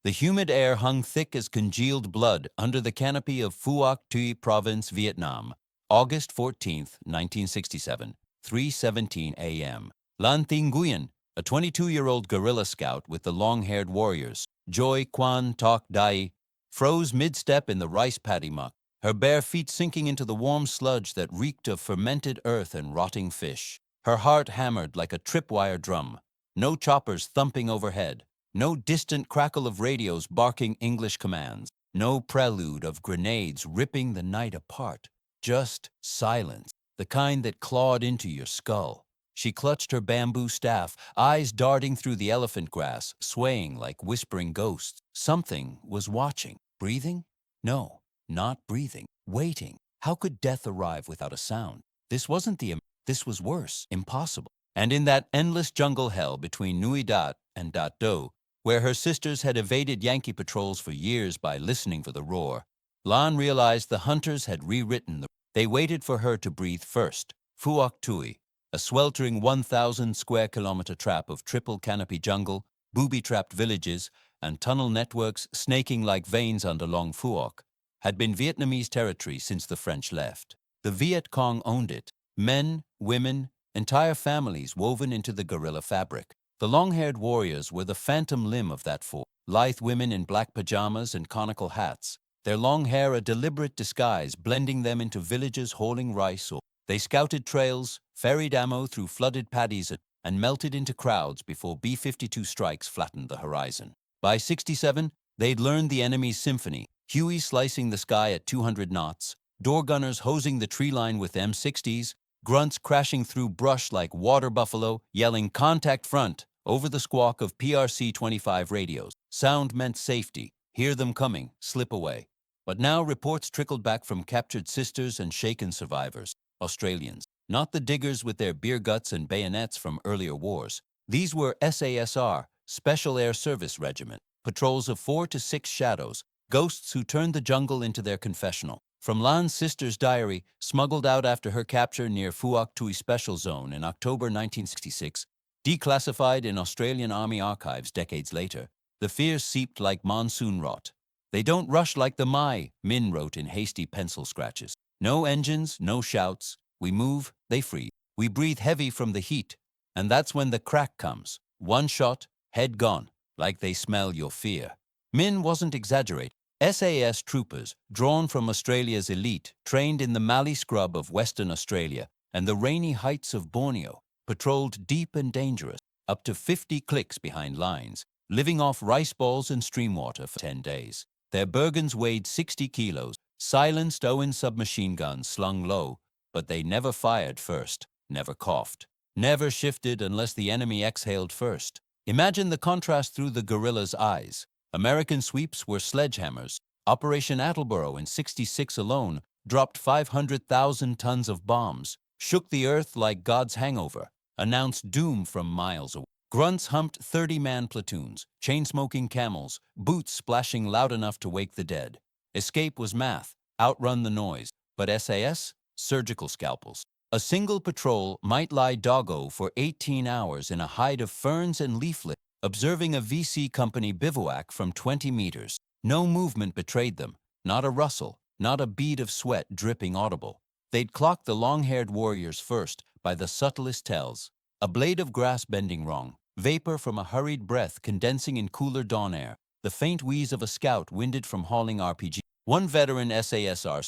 The humid air hung thick as congealed blood under the canopy of Phuoc Tuy Province, Vietnam. August 14, 1967, 3:17 a.m. Lan Tinh Nguyen, a 22-year-old guerrilla scout with the long-haired warriors, Joy Quan Tok Dai, froze mid-step in the rice paddy muck, her bare feet sinking into the warm sludge that reeked of fermented earth and rotting fish. Her heart hammered like a tripwire drum. No choppers thumping overhead. No distant crackle of radios barking English commands. No prelude of grenades ripping the night apart. Just silence, the kind that clawed into your skull. She clutched her bamboo staff, eyes darting through the elephant grass, swaying like whispering ghosts. Something was watching. Breathing? No, not breathing. Waiting. How could death arrive without a sound? This was worse, impossible. And in that endless jungle hell between Nui Dat and Dat Do, where her sisters had evaded Yankee patrols for years by listening for the roar, Lan realized the hunters had rewritten the. They waited for her to breathe first. Phuoc Tuy, a sweltering 1,000 square kilometer trap of triple canopy jungle, booby-trapped villages, and tunnel networks snaking like veins under Long Phuoc, had been Vietnamese territory since the French left. The Viet Cong owned it. Men, women, entire families woven into the guerrilla fabric. The long-haired warriors were the phantom limb of that force. Lithe women in black pajamas and conical hats, their long hair a deliberate disguise blending them into villages hauling rice or. They scouted trails, ferried ammo through flooded paddies, and melted into crowds before B-52 strikes flattened the horizon. By 67, they'd learned the enemy's symphony, Huey slicing the sky at 200 knots, door gunners hosing the tree line with M60s, grunts crashing through brush like water buffalo, yelling "Contact front" over the squawk of PRC-25 radios. Sound meant safety. Hear them coming, slip away. But now reports trickled back from captured sisters and shaken survivors, Australians. Not the diggers with their beer guts and bayonets from earlier wars. These were SASR, Special Air Service Regiment, patrols of 4 to 6 shadows, ghosts who turned the jungle into their confessional. From Lan's sister's diary, smuggled out after her capture near Phuoc Tuy Special Zone in October 1966, declassified in Australian Army archives decades later, the fear seeped like monsoon rot. "They don't rush like the Mai," Min wrote in hasty pencil scratches. "No engines, no shouts. We move, they freeze. We breathe heavy from the heat. And that's when the crack comes. One shot, head gone, like they smell your fear." Min wasn't exaggerating. SAS troopers, drawn from Australia's elite, trained in the mallee scrub of Western Australia and the rainy heights of Borneo, patrolled deep and dangerous, up to 50 clicks behind lines, living off rice balls and stream water for 10 days. Their Bergens weighed 60 kilos, silenced Owen submachine guns slung low, but they never fired first, never coughed, never shifted unless the enemy exhaled first. Imagine the contrast through the guerrillas' eyes. American sweeps were sledgehammers. Operation Attleboro in '66 alone dropped 500,000 tons of bombs, shook the earth like God's hangover, announced doom from miles away. Grunts humped 30-man platoons, chain-smoking camels, boots splashing loud enough to wake the dead. Escape was math, outrun the noise, but SAS? Surgical scalpels. A single patrol might lie doggo for 18 hours in a hide of ferns and leaflet, observing a VC company bivouac from 20 meters. No movement betrayed them, not a rustle, not a bead of sweat dripping audible. They'd clock the long-haired warriors first by the subtlest tells. A blade of grass bending wrong, vapor from a hurried breath condensing in cooler dawn air, the faint wheeze of a scout winded from hauling RPG. One veteran SASR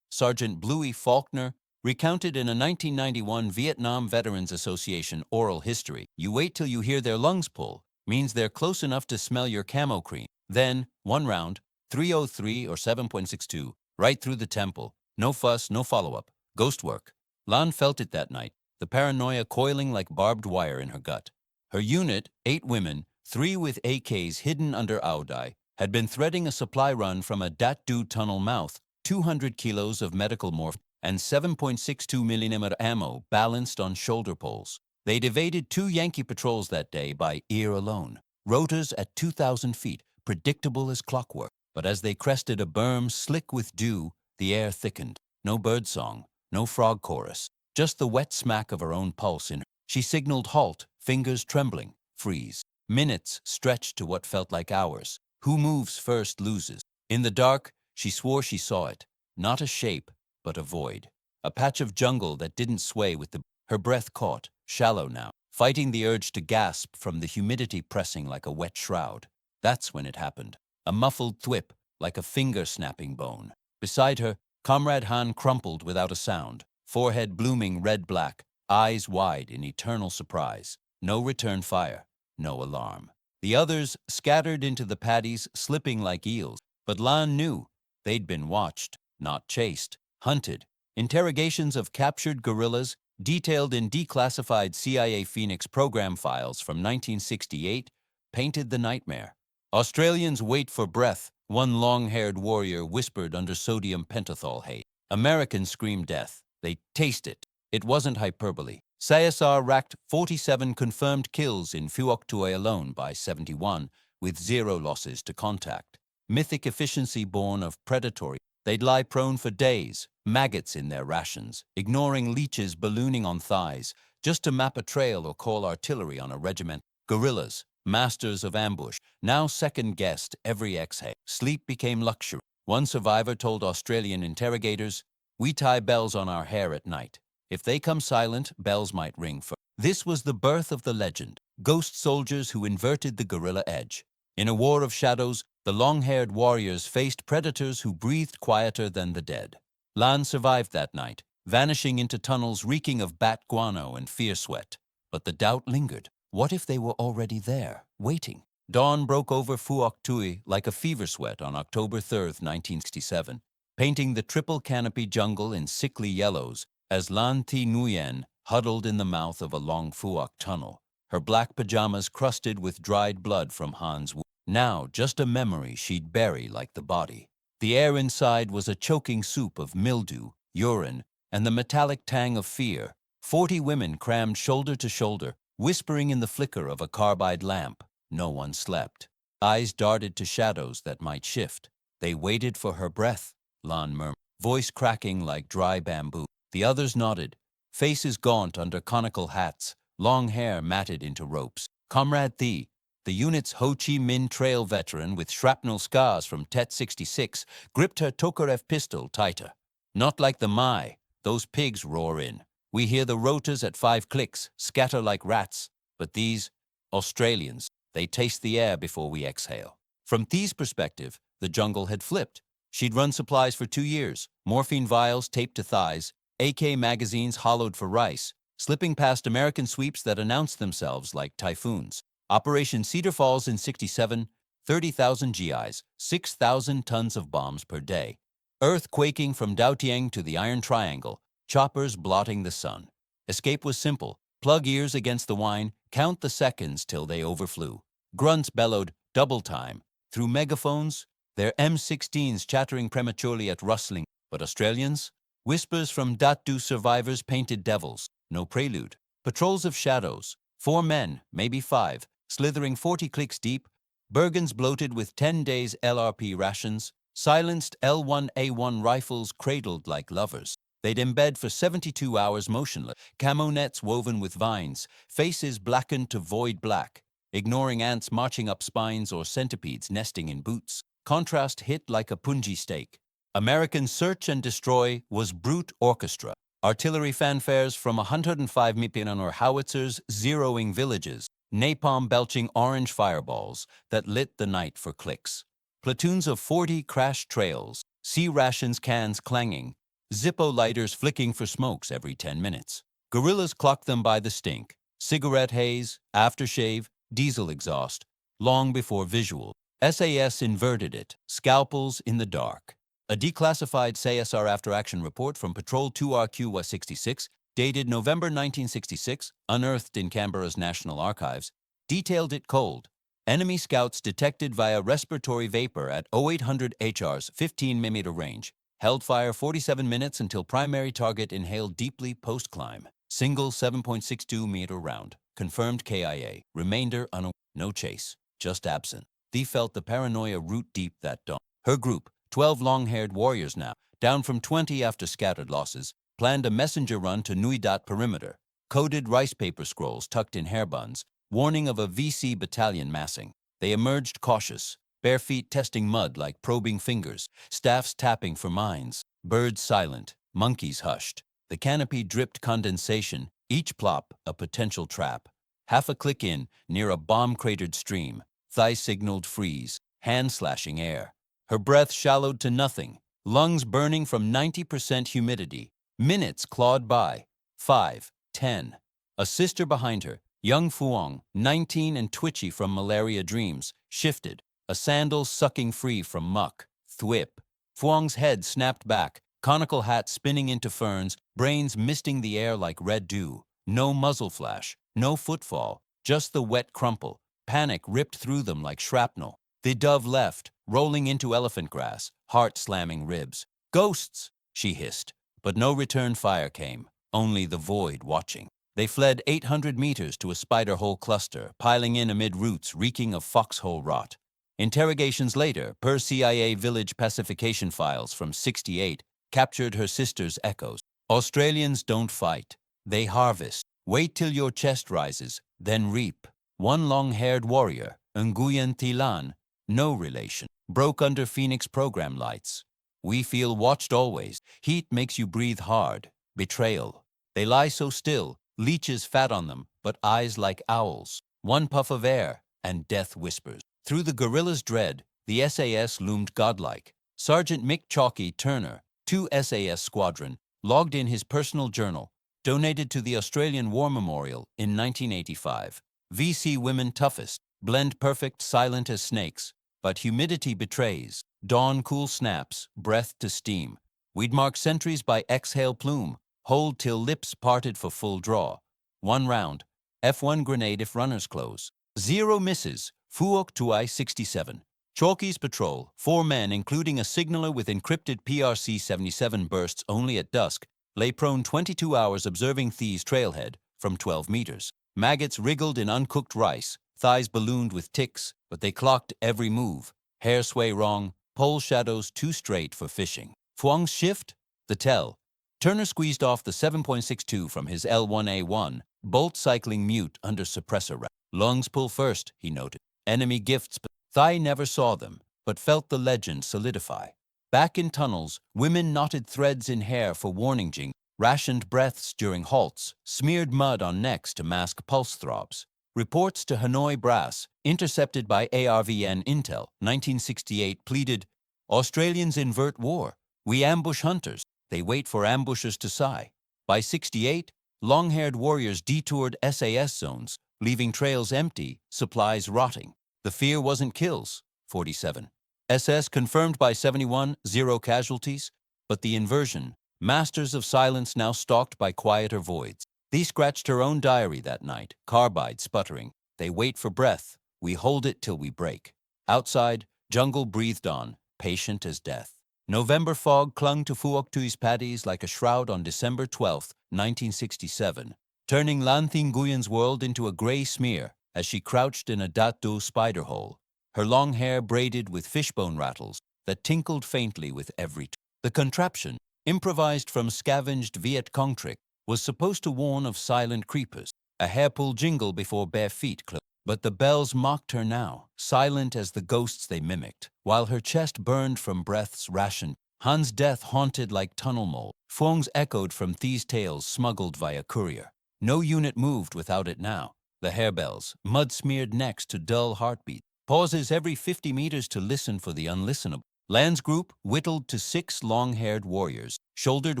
Sergeant Bluey Faulkner, recounted in a 1991 Vietnam Veterans Association oral history. "You wait till you hear their lungs pull, means they're close enough to smell your camo cream. Then, one round, 303 or 7.62, right through the temple. No fuss, no follow-up. Ghost work." Lan felt it that night, the paranoia coiling like barbed wire in her gut. Her unit, 8 women, 3 with AKs hidden under Aodai, had been threading a supply run from a Dat Du tunnel mouth, 200 kilos of medical morph and 7.62mm ammo balanced on shoulder poles. They'd evaded 2 Yankee patrols that day by ear alone. Rotors at 2,000 feet, predictable as clockwork. But as they crested a berm slick with dew, the air thickened. No birdsong, no frog chorus, just the wet smack of her own pulse in her. She signaled halt, fingers trembling, freeze. Minutes stretched to what felt like hours. Who moves first loses. In the dark, she swore she saw it. Not a shape, but a void. A patch of jungle that didn't sway with the... Her breath caught, shallow now, fighting the urge to gasp from the humidity pressing like a wet shroud. That's when it happened. A muffled thwip, like a finger-snapping bone. Beside her, Comrade Han crumpled without a sound, forehead blooming red-black, eyes wide in eternal surprise. No return fire, no alarm. The others scattered into the paddies, slipping like eels. But Lan knew they'd been watched, not chased, hunted. Interrogations of captured guerrillas, detailed in declassified CIA Phoenix program files from 1968, painted the nightmare. Australians wait for breath, one long-haired warrior whispered under sodium pentothal haze. Americans scream death. They taste it. It wasn't hyperbole. CSR racked 47 confirmed kills in Phuoc Tuy alone by 71, with 0 losses to contact. Mythic efficiency born of predatory. They'd lie prone for days, maggots in their rations, ignoring leeches ballooning on thighs, just to map a trail or call artillery on a regiment. Guerrillas, masters of ambush, now second-guessed every exhale. Sleep became luxury. One survivor told Australian interrogators, "We tie bells on our hair at night. If they come silent, bells might ring first." This was the birth of the legend, ghost soldiers who inverted the guerrilla edge. In a war of shadows, the long-haired warriors faced predators who breathed quieter than the dead. Lan survived that night, vanishing into tunnels reeking of bat guano and fear sweat. But the doubt lingered. What if they were already there, waiting? Dawn broke over Phuoc Tuy like a fever sweat on October 3, 1967, painting the triple canopy jungle in sickly yellows as Lan Thi Nguyen huddled in the mouth of a long Phuoc tunnel, her black pajamas crusted with dried blood from Han's wound. Now just a memory she'd bury like the body. The air inside was a choking soup of mildew, urine, and the metallic tang of fear. 40 women crammed shoulder to shoulder, whispering in the flicker of a carbide lamp. No one slept. Eyes darted to shadows that might shift. They waited for her breath, Lan murmured, voice cracking like dry bamboo. The others nodded, faces gaunt under conical hats, long hair matted into ropes. Comrade Thi, the unit's Ho Chi Minh Trail veteran with shrapnel scars from Tet 66, gripped her Tokarev pistol tighter. Not like the Mai, those pigs roar in. We hear the rotors at 5 clicks, scatter like rats. But these, Australians, they taste the air before we exhale. From Thi's perspective, the jungle had flipped. She'd run supplies for 2 years, morphine vials taped to thighs, AK magazines hollowed for rice, slipping past American sweeps that announced themselves like typhoons. Operation Cedar Falls in 67, 30,000 GIs, 6,000 tons of bombs per day. Earth quaking from Daotieng to the Iron Triangle, choppers blotting the sun. Escape was simple. Plug ears against the wine, count the seconds till they overflew. Grunts bellowed, double time. Through megaphones, their M16s chattering prematurely at rustling. But Australians? Whispers from Datu survivors painted devils. No prelude. Patrols of shadows. 4 men, maybe 5, slithering 40 clicks deep. Bergens bloated with 10 days LRP rations. Silenced L1A1 rifles cradled like lovers. They'd embed for 72 hours motionless, camo nets woven with vines, faces blackened to void black, ignoring ants marching up spines or centipedes nesting in boots. Contrast hit like a punji steak. American search and destroy was brute orchestra. Artillery fanfares from 105 Mipinanor howitzers zeroing villages, napalm belching orange fireballs that lit the night for clicks. Platoons of 40 crashed trails, sea rations cans clanging, Zippo lighters flicking for smokes every 10 minutes. Guerrillas clocked them by the stink. Cigarette haze, aftershave, diesel exhaust, long before visual. SAS inverted it, scalpels in the dark. A declassified CSR after-action report from Patrol 2RQ-66, dated November 1966, unearthed in Canberra's National Archives, detailed it cold. Enemy scouts detected via respiratory vapor at 0800 HR's 15mm range. Held fire 47 minutes until primary target inhaled deeply post-climb. Single 7.62-meter round. Confirmed KIA. Remainder unaware. No chase. Just absent. Thi felt the paranoia root deep that dawn. Her group, 12 long-haired warriors now, down from 20 after scattered losses, planned a messenger run to Nui Dat perimeter. Coded rice paper scrolls tucked in hair buns, warning of a VC battalion massing. They emerged cautious, bare feet testing mud like probing fingers, staffs tapping for mines, birds silent, monkeys hushed. The canopy dripped condensation, each plop a potential trap. Half a click in, near a bomb-cratered stream, Thigh signaled freeze, hand slashing air. Her breath shallowed to nothing, lungs burning from 90% humidity. Minutes clawed by. 5, 10. A sister behind her, young Phuong, 19 and twitchy from malaria dreams, shifted, a sandal sucking free from muck. Thwip. Phuong's head snapped back, conical hat spinning into ferns, brains misting the air like red dew. No muzzle flash, no footfall, just the wet crumple. Panic ripped through them like shrapnel. The dove left, rolling into elephant grass, heart slamming ribs. Ghosts, she hissed. But no return fire came, only the void watching. They fled 800 meters to a spider hole cluster, piling in amid roots reeking of foxhole rot. Interrogations later, per CIA village pacification files from '68, captured her sister's echoes. Australians don't fight, they harvest. Wait till your chest rises, then reap. One long-haired warrior, Nguyen Thi Lan, no relation, broke under Phoenix program lights. We feel watched always. Heat makes you breathe hard. Betrayal. They lie so still, leeches fat on them, but eyes like owls. One puff of air, and death whispers. Through the guerrilla's dread, the SAS loomed godlike. Sergeant Mick Chalky Turner, 2 SAS Squadron, logged in his personal journal, donated to the Australian War Memorial in 1985. VC women toughest, blend perfect, silent as snakes. But humidity betrays. Dawn cool snaps, breath to steam. We'd mark sentries by exhale plume, hold till lips parted for full draw. 1 round, F1 grenade if runners close. 0 misses, Phuoc Tuai 67. Chalky's patrol, 4 men including a signaler with encrypted PRC-77 bursts only at dusk, lay prone 22 hours observing Thi's trailhead from 12 meters. Maggots wriggled in uncooked rice, thighs ballooned with ticks, but they clocked every move. Hair sway wrong, pole shadows too straight for fishing. Phuong's shift? The tell. Turner squeezed off the 7.62 from his L1A1, bolt cycling mute under suppressor rack. Lungs pull first, he noted. Enemy gifts. Thigh never saw them, but felt the legend solidify. Back in tunnels, women knotted threads in hair for warning jing, rationed breaths during halts, smeared mud on necks to mask pulse throbs. Reports to Hanoi Brass, intercepted by ARVN Intel, 1968, pleaded, Australians invert war. We ambush hunters. They wait for ambushers to sigh. By '68, long-haired warriors detoured SAS zones, leaving trails empty, supplies rotting. The fear wasn't kills, 47. SS confirmed by 71, 0 casualties. But the inversion, masters of silence now stalked by quieter voids. Thee scratched her own diary that night, carbide sputtering. They wait for breath. We hold it till we break. Outside, jungle breathed on, patient as death. November fog clung to Phuoc Tui's paddies like a shroud on December 12, 1967, turning Lan Thi Nguyyen's world into a gray smear as she crouched in a Dat Do spider hole, her long hair braided with fishbone rattles that tinkled faintly with every The contraption, improvised from scavenged Viet Cong trick, was supposed to warn of silent creepers, a hair-pull jingle before bare feet closed. But the bells mocked her now, silent as the ghosts they mimicked, while her chest burned from breaths rationed. Han's death haunted like tunnel mold. Phuong's echoed from Thi's tales smuggled via courier. No unit moved without it now. The harebells, mud-smeared necks to dull heartbeat. Pauses every 50 meters to listen for the unlistenable. Land's group, whittled to 6 long-haired warriors, shouldered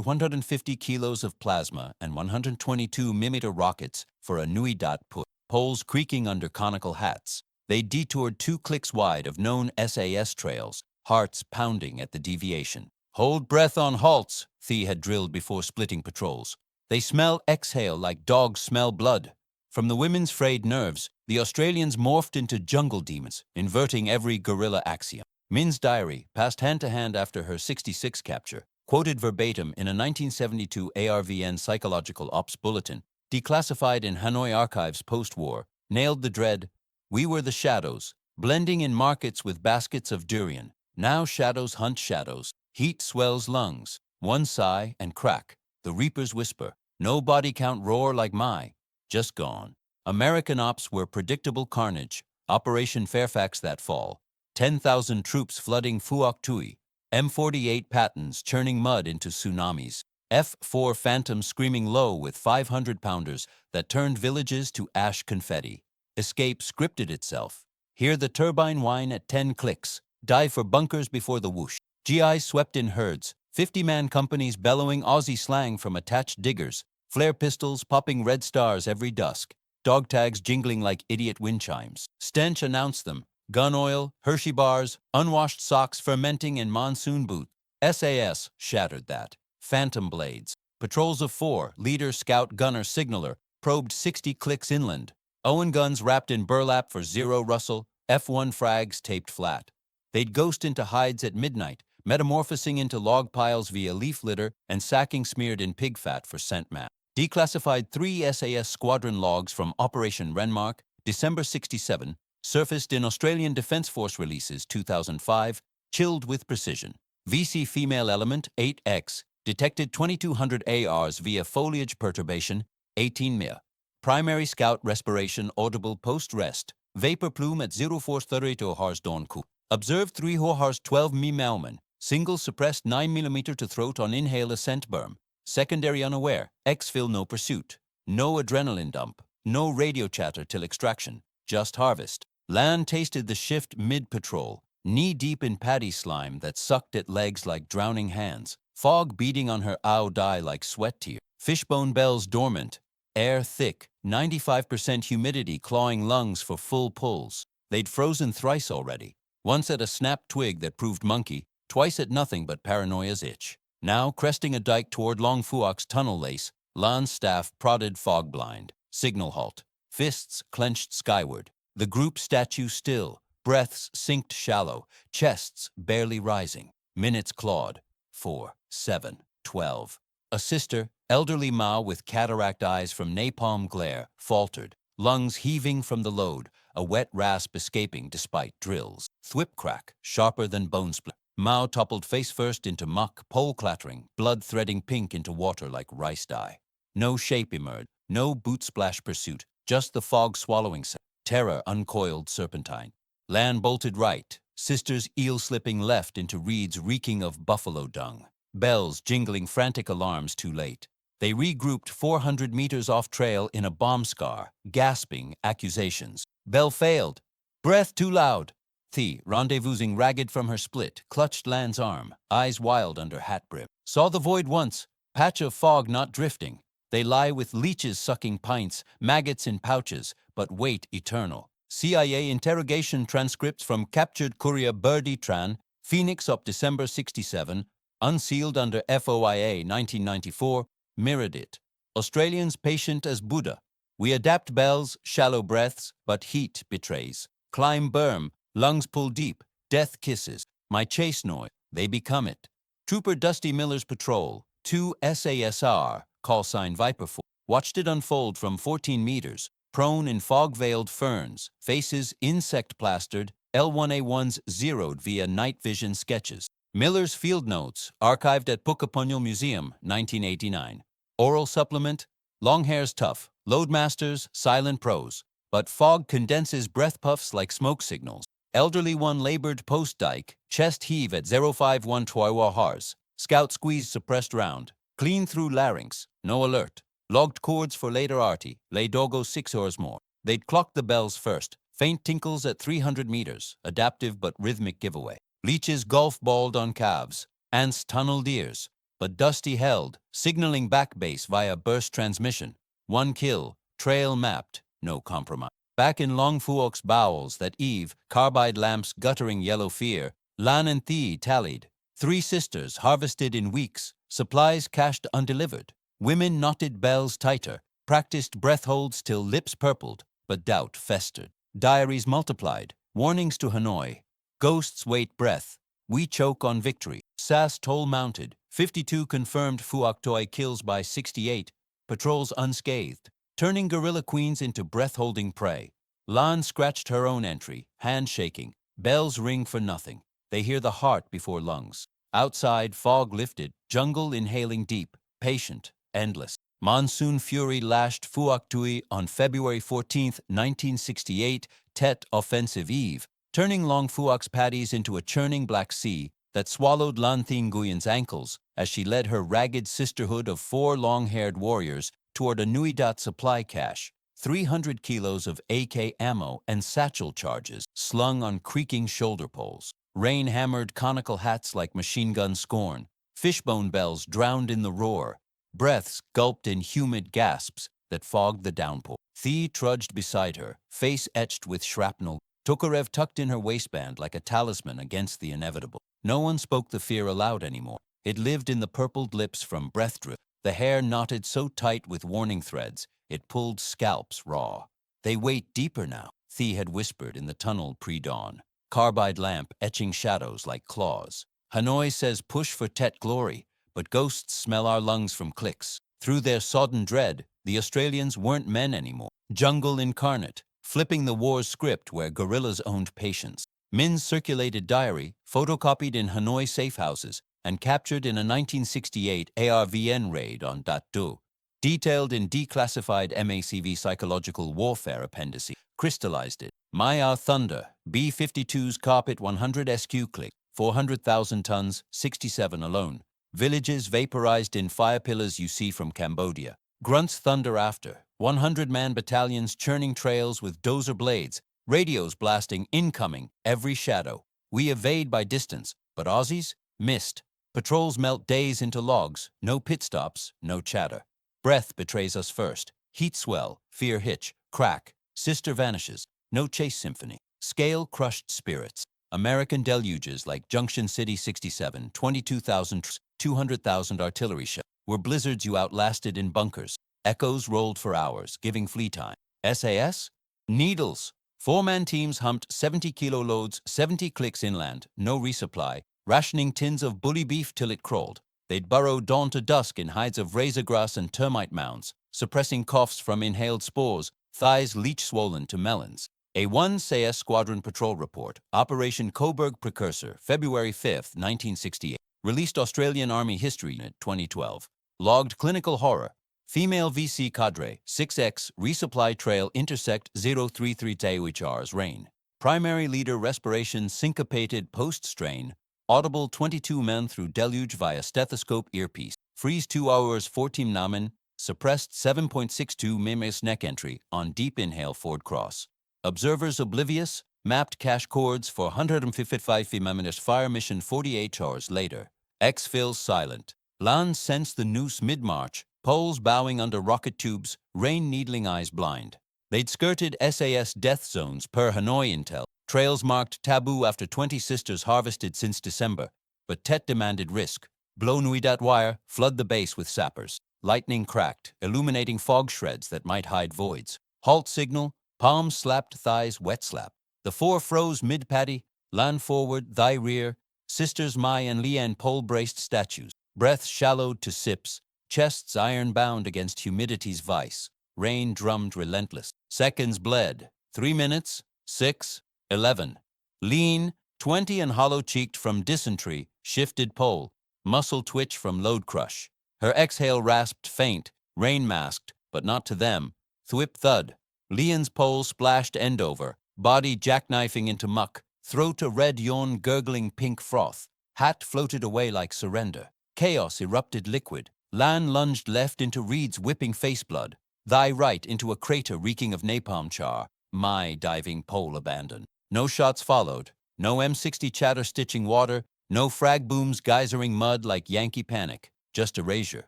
150 kilos of plasma and 122 mm rockets for a Nui Dat put. Poles creaking under conical hats. They detoured 2 clicks wide of known SAS trails, hearts pounding at the deviation. Hold breath on halts, Thi had drilled before splitting patrols. They smell exhale like dogs smell blood. From the women's frayed nerves, the Australians morphed into jungle demons, inverting every guerrilla axiom. Min's diary, passed hand to hand after her '66 capture, quoted verbatim in a 1972 ARVN Psychological Ops Bulletin, declassified in Hanoi archives post-war, nailed the dread. We were the shadows, blending in markets with baskets of durian. Now shadows hunt shadows. Heat swells lungs. One sigh and crack. The reapers whisper. No body count roar like my. Just gone. American ops were predictable carnage. Operation Fairfax that fall. 10,000 troops flooding Phuoc Tuy. M48 Pattons churning mud into tsunamis. F-4 Phantom screaming low with 500-pounders that turned villages to ash confetti. Escape scripted itself. Hear the turbine whine at 10 clicks. Dive for bunkers before the whoosh. GIs swept in herds. 50-man companies bellowing Aussie slang from attached diggers. Flare pistols popping red stars every dusk. Dog tags jingling like idiot wind chimes. Stench announced them. Gun oil, Hershey bars, unwashed socks fermenting in monsoon boots. SAS shattered that. Phantom blades. Patrols of 4, leader, scout, gunner, signaler, probed 60 clicks inland. Owen guns wrapped in burlap for zero rustle. F1 frags taped flat. They'd ghost into hides at midnight, metamorphosing into log piles via leaf litter and sacking smeared in pig fat for scent map. Declassified 3 SAS squadron logs from Operation Renmark, December 67, surfaced in Australian Defence Force releases 2005, chilled with precision. VC female element 8X detected 2200 ARs via foliage perturbation, 18 MIA. Primary scout respiration audible post-rest, vapor plume at 0.432 hars Dornku. Observed 3 hars 12 mi Malman, single suppressed 9 mm to throat on inhale ascent berm. Secondary unaware, exfil no pursuit. No adrenaline dump, no radio chatter till extraction, just harvest. Lan tasted the shift mid-patrol, knee-deep in paddy slime that sucked at legs like drowning hands. Fog beating on her ow dye like sweat tear. Fishbone bells dormant. Air thick, 95% humidity clawing lungs for full pulls. They'd frozen thrice already. Once at a snapped twig that proved monkey, twice at nothing but paranoia's itch. Now, cresting a dike toward Long Phuoc's tunnel lace, Lan's staff prodded fog blind. Signal halt. Fists clenched skyward. The group statue still. Breaths synced shallow. Chests barely rising. Minutes clawed. 4, 7, 12. A sister, elderly Mao with cataract eyes from napalm glare, faltered. Lungs heaving from the load. A wet rasp escaping despite drills. Thwip crack, sharper than bone split. Mao toppled face first into muck, pole clattering, blood threading pink into water like rice dye. No shape emerged, no boot splash pursuit, just the fog swallowing sound. Terror uncoiled serpentine. Lan bolted right, sisters eel slipping left into reeds reeking of buffalo dung. Bells jingling frantic alarms too late. They regrouped 400 meters off trail in a bomb scar, gasping accusations. Bell failed. Breath too loud. Thi, rendezvousing ragged from her split, clutched Lan's arm, eyes wild under hat brim. Saw the void once, patch of fog not drifting. They lie with leeches sucking pints, maggots in pouches, but wait eternal. CIA interrogation transcripts from captured courier Birdie Tran, Phoenix of December 67, unsealed under FOIA 1994, mirrored it. Australians patient as Buddha. We adapt bells, shallow breaths, but heat betrays. Climb berm, lungs pull deep, death kisses. My chase noise, they become it. Trooper Dusty Miller's patrol, 2 SASR, call sign Viper 4, watched it unfold from 14 meters, prone in fog-veiled ferns, faces insect-plastered, L1A1s zeroed via night vision sketches. Miller's field notes, archived at Pukapunyal Museum, 1989. Oral supplement, long hair's tough, loadmasters, silent prose, but fog condenses breath puffs like smoke signals. Elderly one labored post-dike, chest heave at 051 Twiwa Hars. Scout squeeze suppressed round, clean through larynx, no alert. Logged chords for later arty, lay dogo 6 hours more. They'd clock the bells first, faint tinkles at 300 meters, adaptive but rhythmic giveaway. Leeches golf-balled on calves, ants tunneled ears, but Dusty held, signaling back base via burst transmission. 1 kill, trail mapped, no compromise. Back in Long Phuoc's bowels that eve, carbide lamps guttering yellow fear, Lan and Thi tallied. 3 sisters harvested in weeks, supplies cached undelivered. Women knotted bells tighter, practiced breath holds till lips purpled, but doubt festered. Diaries multiplied, warnings to Hanoi. Ghosts wait breath. We choke on victory. SAS toll mounted. 52 confirmed Phuoc Tuy kills by 68. Patrols unscathed. Turning guerrilla queens into breath-holding prey. Lan scratched her own entry, hand shaking. Bells ring for nothing. They hear the heart before lungs. Outside, fog lifted, jungle inhaling deep, patient, endless. Monsoon fury lashed Phuoc Tuy on February 14, 1968, Tet Offensive Eve, turning Long Phuoc's paddies into a churning black sea that swallowed Lan Thi Nguyyen's ankles as she led her ragged sisterhood of 4 long-haired warriors toward a Nui Dat supply cache, 300 kilos of AK ammo and satchel charges slung on creaking shoulder poles, rain-hammered conical hats like machine gun scorn, fishbone bells drowned in the roar, breaths gulped in humid gasps that fogged the downpour. Thi trudged beside her, face etched with shrapnel, Tokarev tucked in her waistband like a talisman against the inevitable. No one spoke the fear aloud anymore. It lived in the purpled lips from breath drip, the hair knotted so tight with warning threads, it pulled scalps raw. They wait deeper now, Thi had whispered in the tunnel pre-dawn, carbide lamp etching shadows like claws. Hanoi says push for Tet glory, but ghosts smell our lungs from clicks. Through their sodden dread, the Australians weren't men anymore. Jungle incarnate, flipping the war's script where guerrillas owned patience. Min's circulated diary, photocopied in Hanoi safe houses and captured in a 1968 ARVN raid on Dat Du, detailed in declassified MACV psychological warfare appendices, crystallized it. Maya Thunder, B-52's Carpet 100 SQ click, 400,000 tons, 67 alone. Villages vaporized in fire pillars you see from Cambodia. Grunts thunder after, 100-man battalions churning trails with dozer blades, radios blasting incoming, every shadow. We evade by distance, but Aussies? Missed. Patrols melt days into logs, no pit stops, no chatter. Breath betrays us first. Heat swell, fear hitch, crack, sister vanishes, no chase symphony. Scale crushed spirits. American deluges like Junction City 67, 22,000, 200,000 artillery shells, were blizzards you outlasted in bunkers. Echoes rolled for hours, giving flee time. SAS? Needles. 4-man teams humped 70-kilo loads, 70 clicks inland, no resupply, rationing tins of bully beef till it crawled. They'd burrow dawn to dusk in hides of razor grass and termite mounds, suppressing coughs from inhaled spores, thighs leech-swollen to melons. A 1 SAS Squadron Patrol Report, Operation Coburg Precursor, February 5, 1968. Released Australian Army History Unit 2012. Logged clinical horror. Female VC cadre, 6X, resupply trail intersect 033 THR's rain. Primary leader respiration syncopated post-strain. Audible 22 men through deluge via stethoscope earpiece. Freeze 2 hours 14 namen. Suppressed 7.62 mimes neck entry on deep inhale Ford Cross. Observers oblivious, mapped cache chords for 155 minutes fire mission 48 hours later. Exfil silent. Lan sensed the noose mid-march, poles bowing under rocket tubes, rain-needling eyes blind. They'd skirted SAS death zones per Hanoi intel, trails marked taboo after 20 sisters harvested since December. But Tet demanded risk. Blow Nui Dat wire, flood the base with sappers. Lightning cracked, illuminating fog shreds that might hide voids. Halt signal, palms slapped thighs wet slap. The 4 froze mid-paddy, Lan forward, Thigh rear, sisters Mai and Lian pole-braced statues. Breath shallowed to sips, chests iron-bound against humidity's vice. Rain drummed relentless. Seconds bled. 3 minutes, 6, 11. Lean, 20 and hollow-cheeked from dysentery, shifted pole. Muscle twitch from load crush. Her exhale rasped faint, rain-masked, but not to them. Thwip thud. Lian's pole splashed end over, body jackknifing into muck, throat a red yawn gurgling pink froth. Hat floated away like surrender. Chaos erupted liquid. Lan lunged left into Reed's whipping face blood. Thigh right into a crater reeking of napalm char. My diving pole abandoned. No shots followed. No M60 chatter stitching water. No frag booms geysering mud like Yankee panic. Just erasure.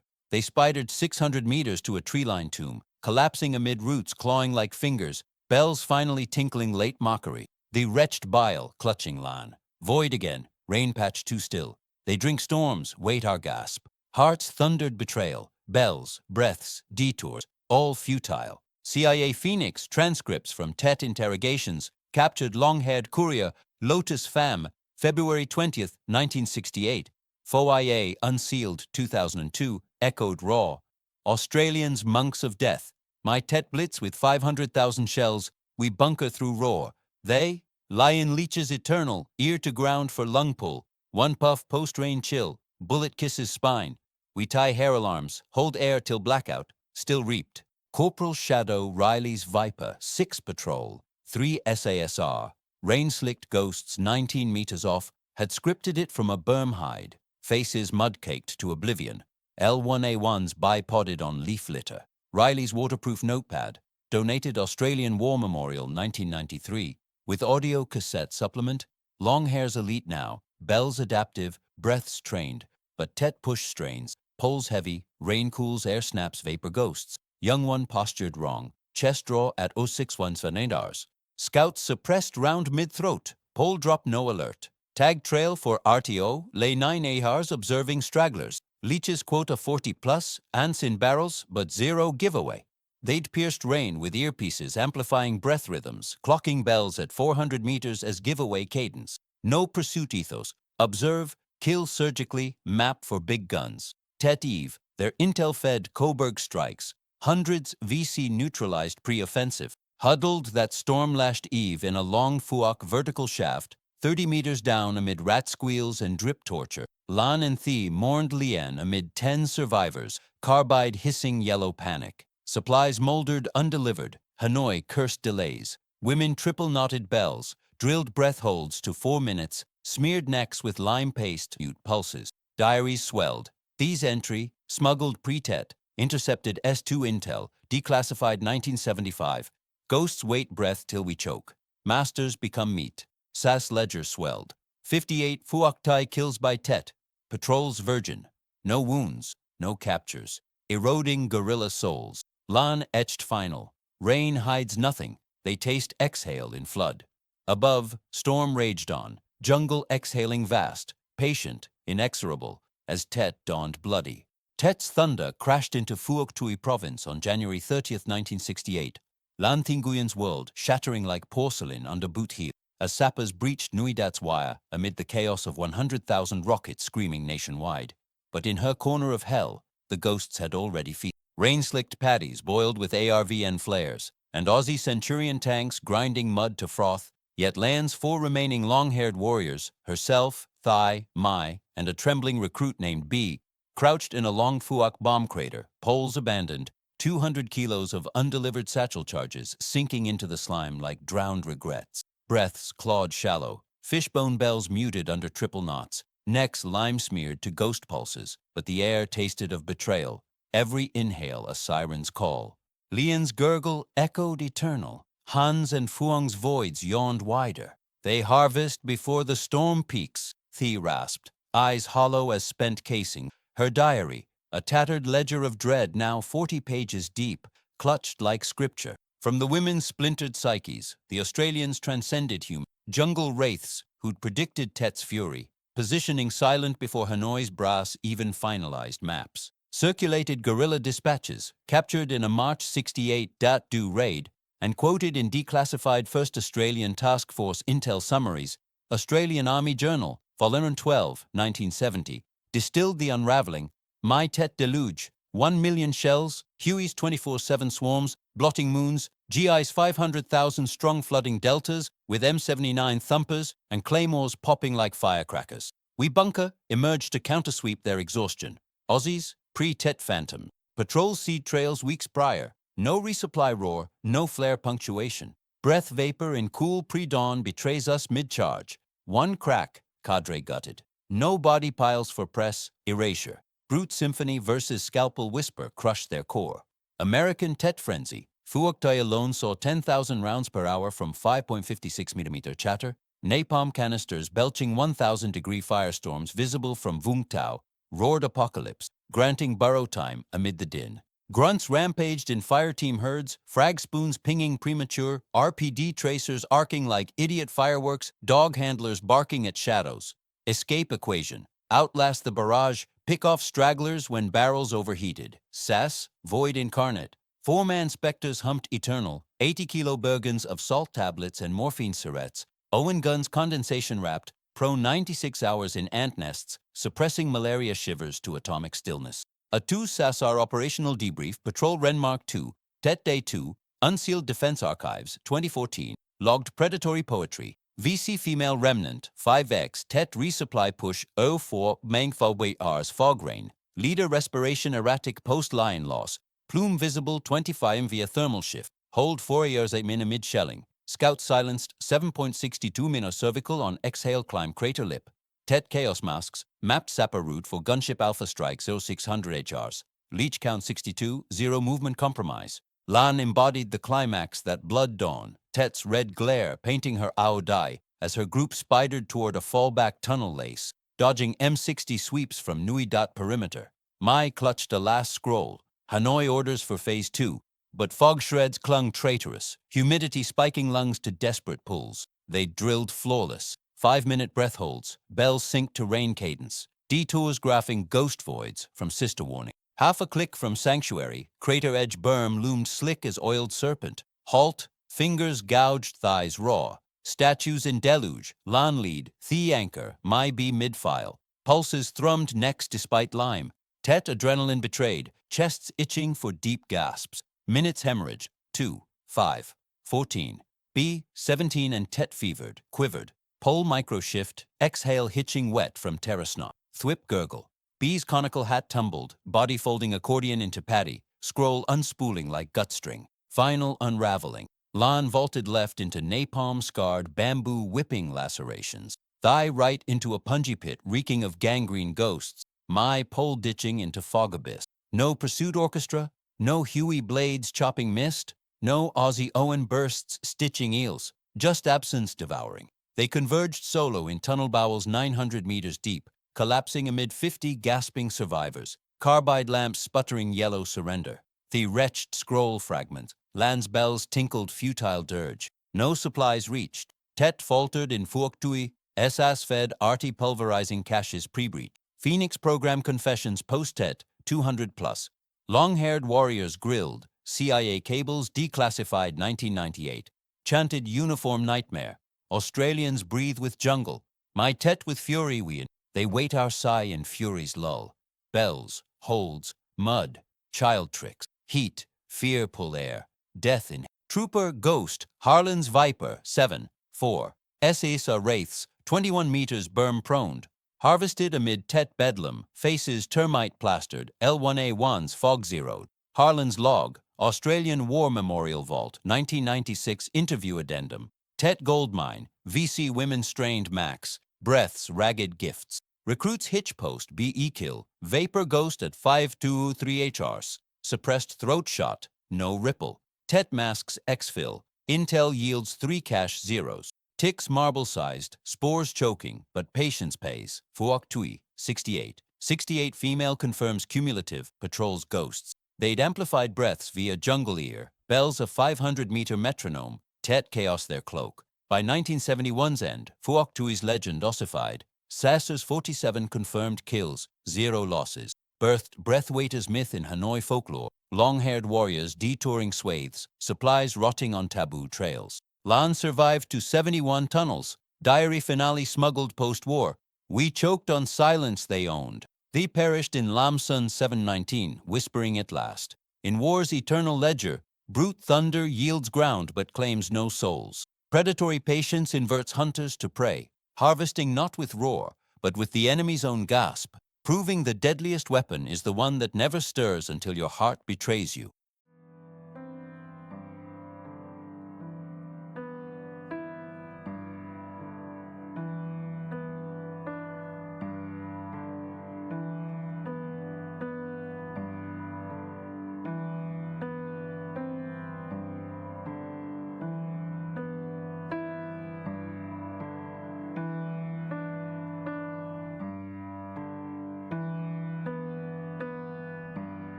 They spidered 600 meters to a tree-lined tomb, collapsing amid roots clawing like fingers, bells finally tinkling late mockery. The wretched bile clutching Lan. Void again, rain patch too still. They drink storms, wait our gasp. Hearts thundered betrayal, bells, breaths, detours, all futile. CIA Phoenix transcripts from Tet interrogations, captured long-haired courier Lotus Pham, February 20th, 1968. FOIA unsealed 2002, echoed raw. Australians monks of death. My Tet blitz with 500,000 shells, we bunker through roar. They, lion leeches eternal, ear to ground for lung pull. 1 puff post-rain chill, bullet kisses spine. We tie hair alarms, hold air till blackout, still reaped. Corporal Shadow Riley's Viper, 6 patrol, 3 SASR. Rain-slicked ghosts 19 meters off had scripted it from a berm hide, faces mud-caked to oblivion. L1A1s bipoded on leaf litter. Riley's waterproof notepad, donated Australian War Memorial 1993, with audio cassette supplement. Long hair's elite now, bells adaptive, breaths trained, but Tet push strains, poles heavy, rain cools, air snaps, vapor ghosts. Young one postured wrong, chest draw at 061 Fernandars. Scouts suppressed round mid-throat, pole drop no alert. Tag trail for RTO, lay 9 AHRs observing stragglers. Leeches quota 40 plus, ants in barrels, but zero giveaway. They'd pierced rain with earpieces amplifying breath rhythms, clocking bells at 400 meters as giveaway cadence. No pursuit ethos. Observe, kill surgically, map for big guns. Tet Eve, their intel-fed Coburg strikes. Hundreds VC neutralized pre-offensive. Huddled that storm-lashed Eve in a long Fuok vertical shaft, 30 meters down amid rat squeals and drip torture. Lan and Thi mourned Lien amid 10 survivors, carbide hissing yellow panic. Supplies moldered undelivered, Hanoi cursed delays. Women triple-knotted bells, drilled breath holds to 4 minutes, smeared necks with lime paste, mute pulses. Diaries swelled. Thi's entry, smuggled pre-Tet, intercepted S2 intel, declassified 1975. Ghosts wait breath till we choke. Masters become meat. SAS ledger swelled. 58 Phuoc Thai kills by Tet. Patrols virgin. No wounds, no captures. Eroding guerrilla souls. Lan etched final. Rain hides nothing. They taste exhale in flood. Above, storm raged on. Jungle exhaling vast. Patient, inexorable, as Tet dawned bloody. Tet's thunder crashed into Phuoc Tuy province on January 30th, 1968. Lan Tinguyen's world shattering like porcelain under boot heel, as sappers breached Nui Dat's wire amid the chaos of 100,000 rockets screaming nationwide. But in her corner of hell, the ghosts had already feasted. Rain-slicked paddies boiled with ARVN flares, and Aussie Centurion tanks grinding mud to froth, yet Lan's 4 remaining long-haired warriors, herself, Thai, Mai, and a trembling recruit named B, crouched in a long Phuoc bomb crater, poles abandoned, 200 kilos of undelivered satchel charges sinking into the slime like drowned regrets. Breaths clawed shallow, fishbone bells muted under triple knots, necks lime-smeared to ghost pulses, but the air tasted of betrayal, every inhale a siren's call. Lien's gurgle echoed eternal. Han's and Phuong's voids yawned wider. They harvest before the storm peaks, Thi rasped, eyes hollow as spent casing. Her diary, a tattered ledger of dread now 40 pages deep, clutched like scripture. From the women's splintered psyches, the Australians transcended human. Jungle wraiths who'd predicted Tet's fury, positioning silent before Hanoi's brass even finalized maps. Circulated guerrilla dispatches, captured in a March 68 Dat-Do raid, and quoted in declassified 1st Australian Task Force intel summaries. Australian Army Journal, Volume 12, 1970, distilled the unraveling. My Tet deluge, 1 million shells, Huey's 24/7 swarms, blotting moons, GI's 500,000 strong flooding deltas with M79 thumpers and claymores popping like firecrackers. We bunker, emerge to countersweep their exhaustion. Aussies, pre-Tet phantom. Patrol seed trails weeks prior. No resupply roar, no flare punctuation. Breath vapor in cool pre-dawn betrays us mid-charge. One crack, cadre gutted. No body piles for press, erasure. Brute symphony versus scalpel whisper crushed their core. American Tet frenzy. Phuoc Tuy alone saw 10,000 rounds per hour from 5.56mm chatter. Napalm canisters belching 1,000-degree firestorms visible from Vung Tau. Roared apocalypse, granting burrow time amid the din. Grunts rampaged in fireteam herds, frag spoons pinging premature, RPD tracers arcing like idiot fireworks, dog handlers barking at shadows. Escape equation. Outlast the barrage, pick off stragglers when barrels overheated. SAS, void incarnate. 4-man specters humped eternal, 80-kilo burgans of salt tablets and morphine syrettes. Owen guns condensation-wrapped, prone 96 hours in ant nests, suppressing malaria shivers to atomic stillness. A 2 SASAR operational debrief, Patrol Renmark 2, Tet Day 2, Unsealed Defense Archives, 2014, logged predatory poetry. VC Female Remnant, 5X, Tet Resupply Push 04 Mangfaway Rs Fog Rain, Leader Respiration Erratic Post-Line Loss, Plume Visible 25 via Thermal Shift, Hold 4 years 8 min amid shelling, Scout silenced 7.62 minor cervical on exhale climb crater lip. Tet Chaos Masks, mapped Sapper route for gunship Alpha Strike 0600 HRs. Leech count 62, 0 movement compromise. Lan embodied the climax that blood dawn, Tet's red glare painting her Ao Dai as her group spidered toward a fallback tunnel lace, dodging M60 sweeps from Nui Dot perimeter. Mai clutched a last scroll, Hanoi orders for Phase 2, but fog shreds clung traitorous, humidity spiking lungs to desperate pulls. They drilled flawless. 5-minute breath holds, bells sync to rain cadence, detours graphing ghost voids from sister warning. Half a click from sanctuary, crater edge berm loomed slick as oiled serpent. Halt, fingers gouged, thighs raw. Statues in deluge, Lan lead, Thea anchor, Mai be midfile. Pulses thrummed next despite lime. Tet adrenaline betrayed, chests itching for deep gasps. Minutes hemorrhage, 2, 5, 14. B, 17 and Tet fevered, quivered. Pole micro shift, exhale hitching wet from terrasnot. Thwip gurgle. B's conical hat tumbled, body folding accordion into patty, scroll unspooling like gut string. Final unraveling. Lan vaulted left into napalm-scarred bamboo whipping lacerations. Thigh right into a punji pit reeking of gangrene ghosts. Mai pole ditching into fog abyss. No pursuit orchestra, no Huey blades chopping mist, no Aussie Owen bursts stitching eels, just absence devouring. They converged solo in tunnel bowels 900 meters deep, collapsing amid 50 gasping survivors, carbide lamps sputtering yellow surrender. The wretched scroll fragment, Lan's bells tinkled futile dirge. No supplies reached. Tet faltered in Phuoc Tuy, SAS fed arty pulverizing caches pre-breach. Phoenix program confessions post-Tet, 200 plus. Long-haired warriors grilled, CIA cables declassified 1998. Chanted uniform nightmare. Australians breathe with jungle. My Tet with fury we. They wait our sigh in fury's lull. Bells, holds, mud, child tricks, heat, fear pull air, death in. Trooper Ghost, Harlan's Viper, 7, 4. SAS are wraiths, 21 meters berm proned. Harvested amid Tet bedlam, faces termite plastered, L1A1's fog zeroed. Harlan's log, Australian War Memorial Vault, 1996 interview addendum. Tet goldmine, VC women strained max, breaths ragged gifts. Recruits hitch post BE kill, vapor ghost at 523 HRs. Suppressed throat shot, no ripple. Tet masks exfil, intel yields 3 cache zeros. Ticks marble-sized, spores choking, but patience pays. Phuoc Tuy, 68. 68 female confirms cumulative, patrols ghosts. They'd amplified breaths via jungle ear, bells a 500-meter metronome, Tet chaos their cloak. By 1971's end, Phuoc Tuy's legend ossified. SAS's 47 confirmed kills, 0 losses. Birthed breathwaiter's myth in Hanoi folklore. Long-haired warriors detouring swathes, supplies rotting on taboo trails. Lan survived to 71 tunnels. Diary finale smuggled post-war. We choked on silence they owned. They perished in Lamson 719, whispering at last. In war's eternal ledger, brute thunder yields ground but claims no souls. Predatory patience inverts hunters to prey, harvesting not with roar, but with the enemy's own gasp, proving the deadliest weapon is the one that never stirs until your heart betrays you.